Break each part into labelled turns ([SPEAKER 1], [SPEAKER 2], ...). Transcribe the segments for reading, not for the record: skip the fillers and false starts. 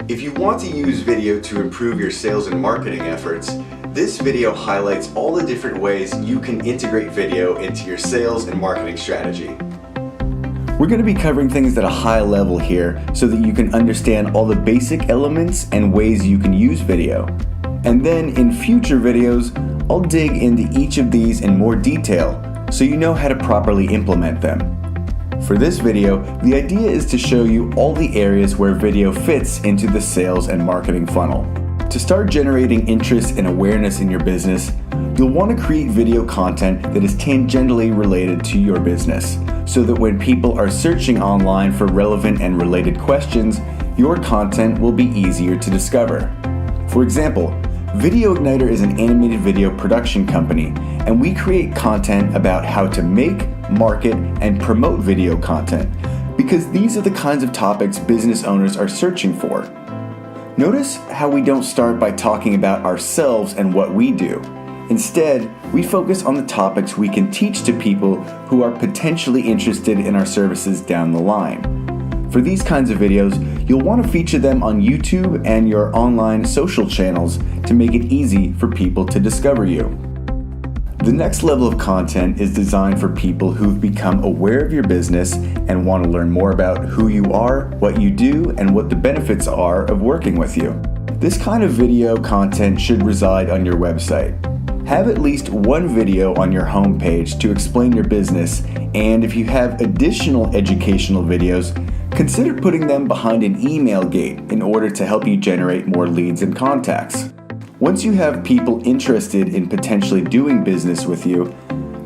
[SPEAKER 1] If you want to use video to improve your sales and marketing efforts, this video highlights all the different ways you can integrate video into your sales and marketing strategy. We're going to be covering things at a high level here so that you can understand all the basic elements and ways you can use video. And then in future videos, I'll dig into each of these in more detail so you know how to properly implement them. For this video, the idea is to show you all the areas where video fits into the sales and marketing funnel. To start generating interest and awareness in your business, you'll want to create video content that is tangentially related to your business, so that when people are searching online for relevant and related questions, your content will be easier to discover. For example, Video Igniter is an animated video production company, and we create content about how to make, market, and promote video content, because these are the kinds of topics business owners are searching for. Notice how we don't start by talking about ourselves and what we do. Instead, we focus on the topics we can teach to people who are potentially interested in our services down the line. For these kinds of videos, you'll want to feature them on YouTube and your online social channels to make it easy for people to discover you. The next level of content is designed for people who've become aware of your business and want to learn more about who you are, what you do, and what the benefits are of working with you. This kind of video content should reside on your website. Have at least one video on your homepage to explain your business, and if you have additional educational videos, consider putting them behind an email gate in order to help you generate more leads and contacts. Once you have people interested in potentially doing business with you,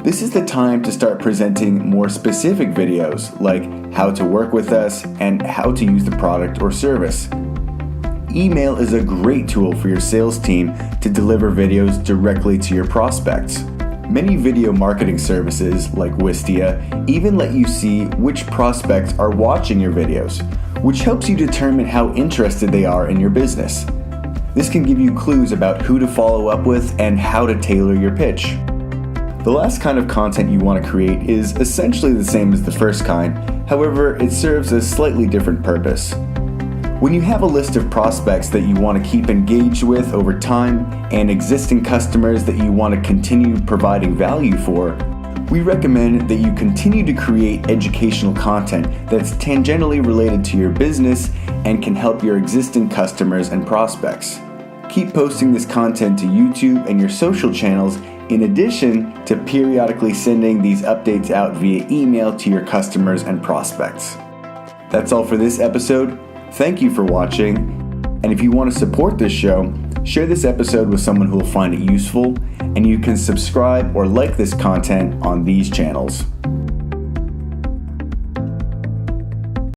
[SPEAKER 1] this is the time to start presenting more specific videos like how to work with us and how to use the product or service. Email is a great tool for your sales team to deliver videos directly to your prospects. Many video marketing services like Wistia even let you see which prospects are watching your videos, which helps you determine how interested they are in your business. This can give you clues about who to follow up with and how to tailor your pitch. The last kind of content you want to create is essentially the same as the first kind, however, it serves a slightly different purpose. When you have a list of prospects that you want to keep engaged with over time and existing customers that you want to continue providing value for, we recommend that you continue to create educational content that's tangentially related to your business and can help your existing customers and prospects. Keep posting this content to YouTube and your social channels in addition to periodically sending these updates out via email to your customers and prospects. That's all for this episode. Thank you for watching, and if you want to support this show, share this episode with someone who will find it useful, and you can subscribe or like this content on these channels.